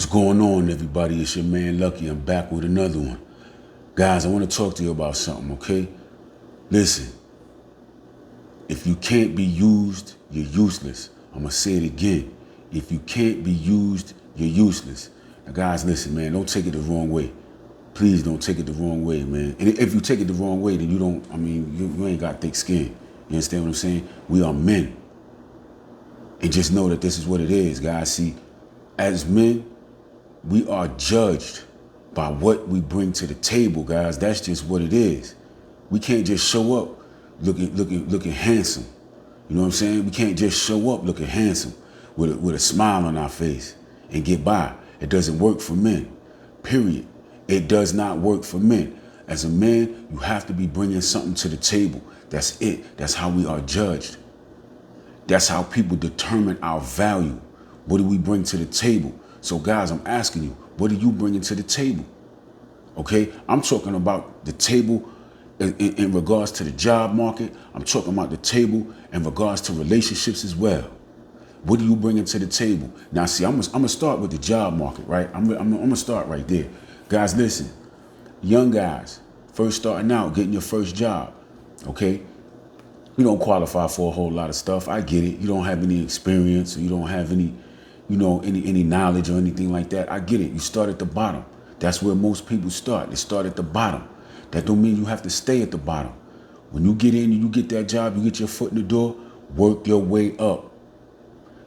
What's going on, everybody? It's your man Lucky. I'm back with another one. Guys, I want to talk to you about something, okay? Listen, if you can't be used, you're useless. I'm going to say it again. If you can't be used, you're useless. Now, guys, listen, man, don't take it the wrong way. Please don't take it the wrong way, man. And if you take it the wrong way, then you ain't got thick skin. You understand what I'm saying? We are men. And just know that this is what it is, guys. See, as men, we are judged by what we bring to the table, guys. That's just what it is. We can't just show up looking handsome. You know what I'm saying? We can't just show up looking handsome with a smile on our face and get by. It doesn't work for men, period. It does not work for men. As a man, you have to be bringing something to the table. That's it. That's how we are judged. That's how people determine our value. What do we bring to the table? So guys, I'm asking you, what are you bringing to the table? Okay, I'm talking about the table in regards to the job market. I'm talking about the table in regards to relationships as well. What are you bringing to the table? Now, see, I'm gonna start with the job market, right? I'm gonna start right there. Guys, listen, young guys, first starting out, getting your first job, okay? You don't qualify for a whole lot of stuff. I get it. You don't have any experience, or you don't have any knowledge or anything like that. I get it. You start at the bottom. That's where most people start. They start at the bottom. That don't mean you have to stay at the bottom. When you get in and you get that job, you get your foot in the door, work your way up.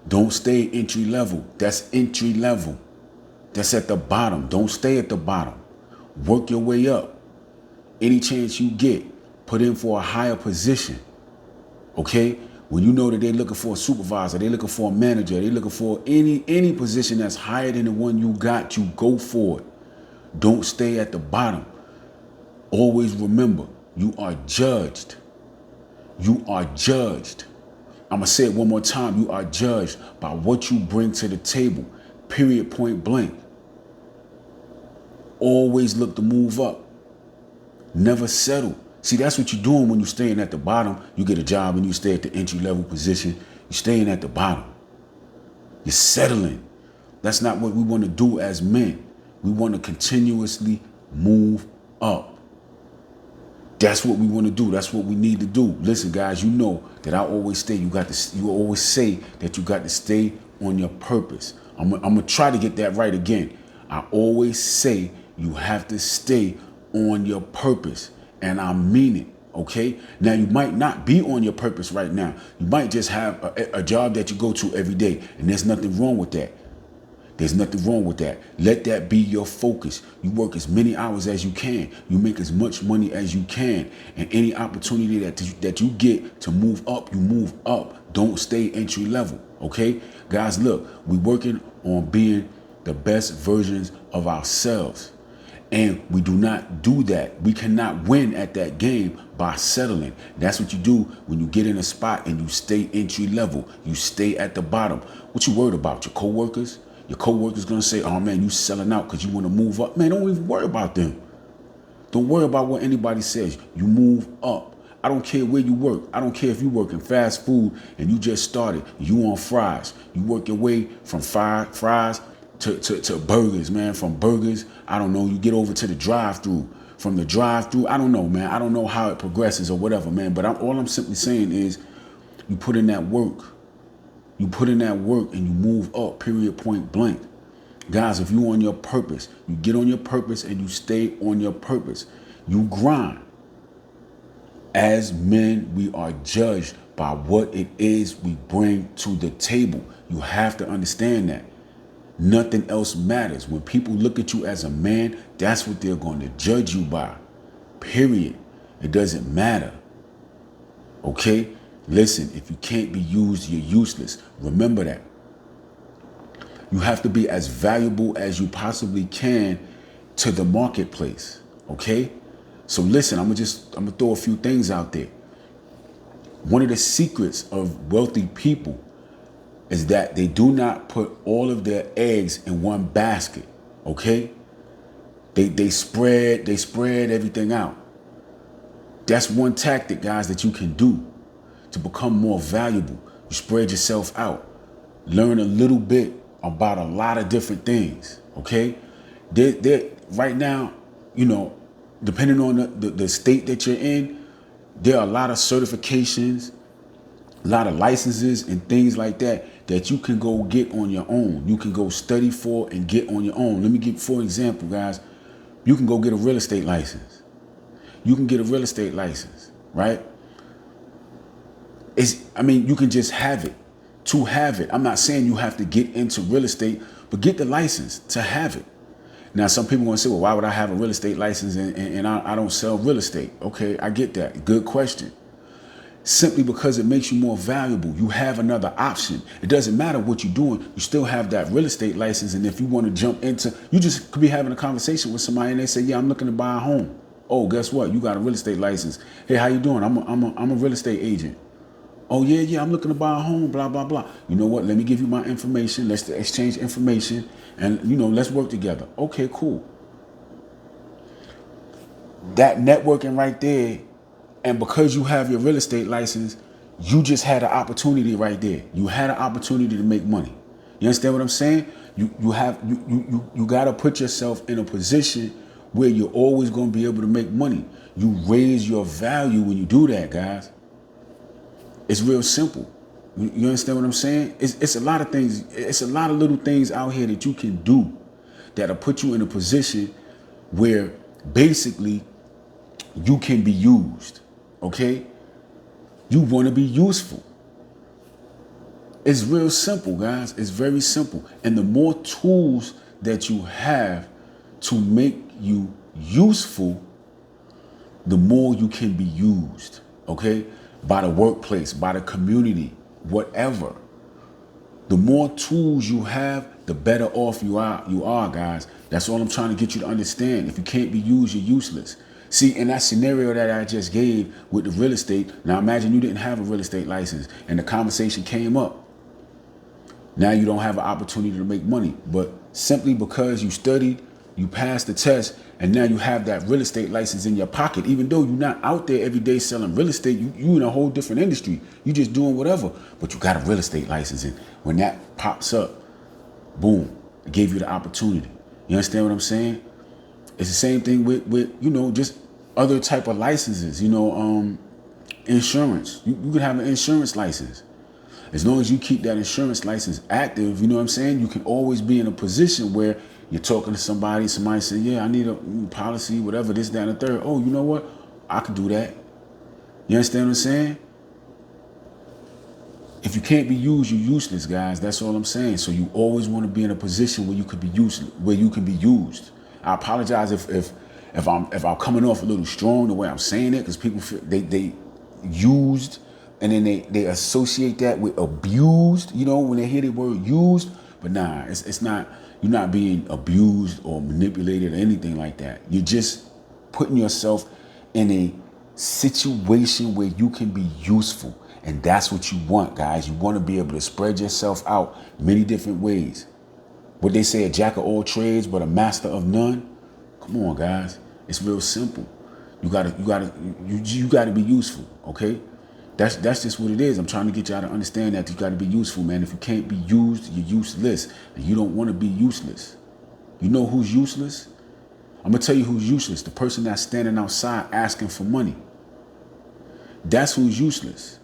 Don't stay entry level. That's entry level. That's at the bottom. Don't stay at the bottom. Work your way up. Any chance you get, put in for a higher position. Okay? When you know that they're looking for a supervisor, they're looking for a manager, they're looking for any position that's higher than the one you got, you go for it. Don't stay at the bottom. Always remember, you are judged. You are judged. I'm going to say it one more time. You are judged by what you bring to the table. Period, point blank. Always look to move up. Never settle. See, that's what you're doing when you're staying at the bottom. You get a job and you stay at the entry level position. You're staying at the bottom. You're settling. That's not what we want to do as men. We want to continuously move up. That's what we want to do. That's what we need to do. Listen, guys, you know that I always say you always say that you got to stay on your purpose. I'm going to try to get that right again. I always say you have to stay on your purpose. And I mean it, okay? Now, you might not be on your purpose right now. You might just have a job that you go to every day, and there's nothing wrong with that. There's nothing wrong with that. Let that be your focus. You work as many hours as you can. You make as much money as you can. And any opportunity that you get to move up, you move up. Don't stay entry level, okay? Guys, look, we're working on being the best versions of ourselves. And we do not do that. We cannot win at that game by settling. That's what you do when you get in a spot and you stay entry level. You stay at the bottom. What you worried about? Your coworkers? Your coworkers gonna say, "Oh man, you selling out because you want to move up." Man, don't even worry about them. Don't worry about what anybody says. You move up. I don't care where you work. I don't care if you work in fast food and you just started. You on fries. You work your way from fries to burgers, man. From burgers, I don't know, you get over to the drive-through. From the drive-through, I don't know, man. I don't know how it progresses or whatever, man. But all I'm simply saying is you put in that work. You put in that work and you move up, period, point blank. Guys, if you on your purpose, you get on your purpose and you stay on your purpose. You grind. As men, we are judged by what it is we bring to the table. You have to understand that. Nothing else matters. When people look at you as a man, that's what they're going to judge you by. Period. It doesn't matter. Okay? Listen, if you can't be used, you're useless. Remember that. You have to be as valuable as you possibly can to the marketplace. Okay? So listen, I'm gonna throw a few things out there. One of the secrets of wealthy people is that they do not put all of their eggs in one basket, okay? They spread everything out. That's one tactic, guys, that you can do to become more valuable. You spread yourself out. Learn a little bit about a lot of different things. Okay, right now, depending on the state that you're in, there are a lot of certifications, a lot of licenses and things like that you can go get on your own. You can go study for and get on your own. Let me give, for example, guys, you can go get a real estate license. You can get a real estate license, right? You can just have it. To have it. I'm not saying you have to get into real estate, but get the license to have it. Now, some people want to say, well, why would I have a real estate license and I don't sell real estate? Okay, I get that. Good question. Simply because it makes you more valuable. You have another option. It doesn't matter what you're doing. You still have that real estate license. And if you want to jump into, you just could be having a conversation with somebody and they say, yeah, I'm looking to buy a home. Oh, guess what? You got a real estate license. Hey, how you doing? I'm a real estate agent. Oh, yeah, I'm looking to buy a home, blah, blah, blah. You know what? Let me give you my information. Let's exchange information and, let's work together. Okay, cool. That networking right there, and because you have your real estate license, you just had an opportunity right there. You had an opportunity to make money. You understand what I'm saying? You got to put yourself in a position where you're always going to be able to make money. You raise your value when you do that, guys. It's real simple. You understand what I'm saying? It's a lot of things. It's a lot of little things out here that you can do that'll put you in a position where basically you can be used. Okay? You want to be useful. It's real simple, guys. It's very simple. And the more tools that you have to make you useful, the more you can be used. Okay? By the workplace, by the community, whatever. The more tools you have, the better off you are, guys. That's all I'm trying to get you to understand. If you can't be used, you're useless. See, in that scenario that I just gave with the real estate, now imagine you didn't have a real estate license and the conversation came up. Now you don't have an opportunity to make money, but simply because you studied, you passed the test, and now you have that real estate license in your pocket. Even though you're not out there every day selling real estate, you in a whole different industry. You just doing whatever, but you got a real estate license. And when that pops up, boom, it gave you the opportunity. You understand what I'm saying? It's the same thing with just other type of licenses, insurance. You can have an insurance license. As long as you keep that insurance license active, you know what I'm saying? You can always be in a position where you're talking to somebody says, yeah, I need a policy, whatever, this, that, and the third. Oh, you know what? I can do that. You understand what I'm saying? If you can't be used, you're useless, guys. That's all I'm saying. So you always want to be in a position where you could be used. I apologize if I'm coming off a little strong the way I'm saying it, because people feel they used, and then they associate that with abused, when they hear the word used. But nah, it's not. You're not being abused or manipulated or anything like that. You're just putting yourself in a situation where you can be useful. And that's what you want, guys. You want to be able to spread yourself out many different ways. What they say, a jack of all trades, but a master of none. Come on, guys. It's real simple. You gotta be useful, okay? That's just what it is. I'm trying to get y'all to understand that you got to be useful, man. If you can't be used, you're useless. And you don't want to be useless. You know who's useless? I'm going to tell you who's useless. The person that's standing outside asking for money. That's who's useless.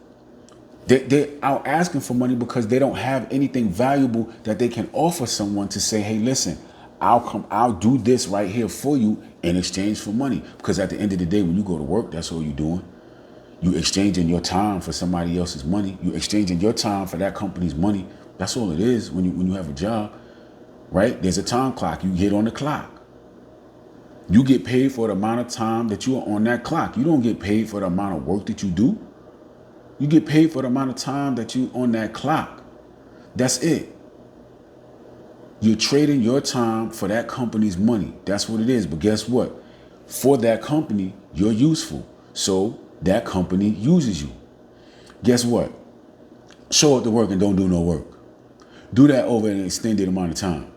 They're out asking for money because they don't have anything valuable that they can offer someone to say, hey, listen, I'll do this right here for you in exchange for money. Because at the end of the day, when you go to work, that's all you're doing. You exchanging your time for somebody else's money. You exchanging your time for that company's money. That's all it is when you have a job, right? There's a time clock. You get on the clock. You get paid for the amount of time that you are on that clock. You don't get paid for the amount of work that you do. You get paid for the amount of time that you on that clock. That's it. You're trading your time for that company's money. That's what it is. But guess what? For that company, you're useful. So that company uses you. Guess what? Show up to work and don't do no work. Do that over an extended amount of time.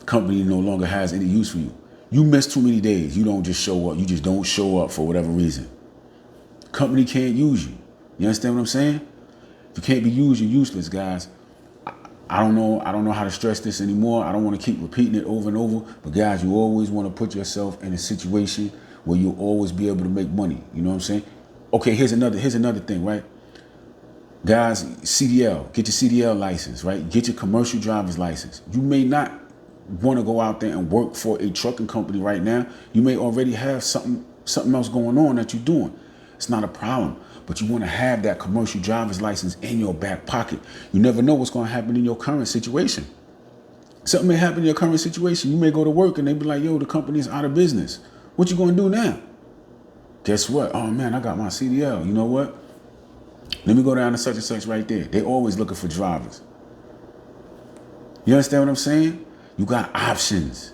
Company no longer has any use for you. You miss too many days. You don't just show up. You just don't show up for whatever reason. Company can't use you. You understand what I'm saying? If you can't be used, you're useless, guys. I don't know how to stress this anymore. I don't want to keep repeating it over and over. But guys, you always want to put yourself in a situation where you'll always be able to make money. You know what I'm saying? Okay, here's another thing, right? Guys, CDL, get your CDL license, right? Get your commercial driver's license. You may not want to go out there and work for a trucking company right now. You may already have something else going on that you're doing. It's not a problem. But you want to have that commercial driver's license in your back pocket. You never know what's going to happen in your current situation. Something may happen in your current situation. You may go to work and they be like, yo, the company's out of business. What you going to do now? Guess what? Oh, man, I got my CDL. You know what? Let me go down to such and such right there. They always looking for drivers. You understand what I'm saying? You got options.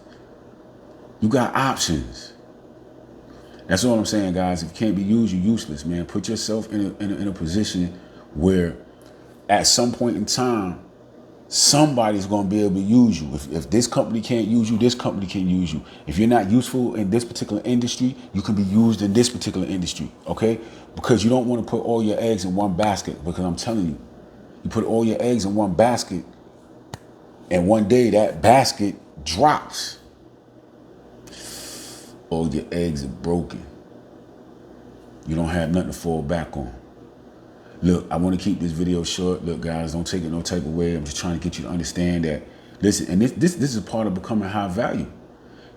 You got options. That's all I'm saying, guys. If you can't be used, you're useless, man. Put yourself in a position where at some point in time, somebody's going to be able to use you. If this company can't use you, this company can use you. If you're not useful in this particular industry, you can be used in this particular industry, okay? Because you don't want to put all your eggs in one basket, because I'm telling you, you put all your eggs in one basket, and one day that basket drops. All your eggs are broken. You don't have nothing to fall back on. Look, I want to keep this video short. Look, guys, don't take it no type of way. I'm just trying to get you to understand that, listen, and this is a part of becoming high value.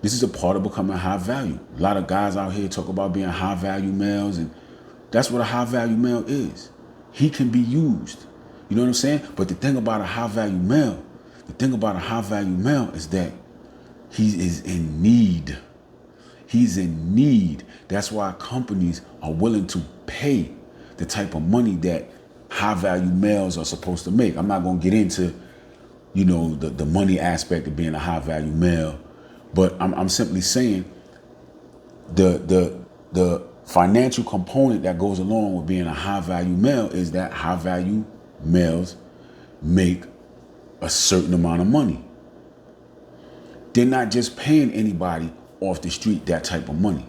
This is a part of becoming high value. A lot of guys out here talk about being high value males, and that's what a high value male is. He can be used. You know what I'm saying? But the thing about a high value male, is that he is in need. He's in need. That's why companies are willing to pay the type of money that high value males are supposed to make. I'm not going to get into, you know, the money aspect of being a high value male, but I'm simply saying the financial component that goes along with being a high value male is that high value males make a certain amount of money. They're not just paying anybody off the street that type of money.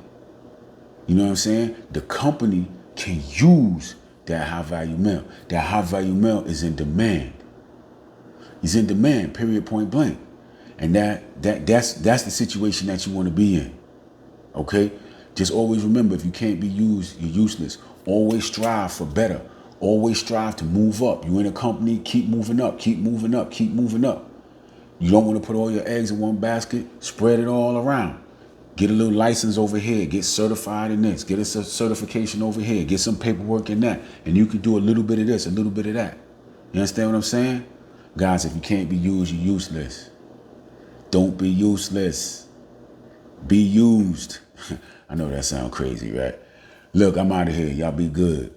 You know what I'm saying? The company can use that high value male. That high value male is in demand. He's in demand, period, point blank. And that's the situation that you want to be in. Okay? Just always remember, if you can't be used, you're useless. Always strive for better. Always strive to move up. You're in a company, keep moving up, keep moving up, keep moving up. You don't want to put all your eggs in one basket. Spread it all around. Get a little license over here. Get certified in this. Get a certification over here. Get some paperwork in that. And you can do a little bit of this, a little bit of that. You understand what I'm saying? Guys, if you can't be used, you're useless. Don't be useless. Be used. I know that sounds crazy, right? Look, I'm out of here. Y'all be good.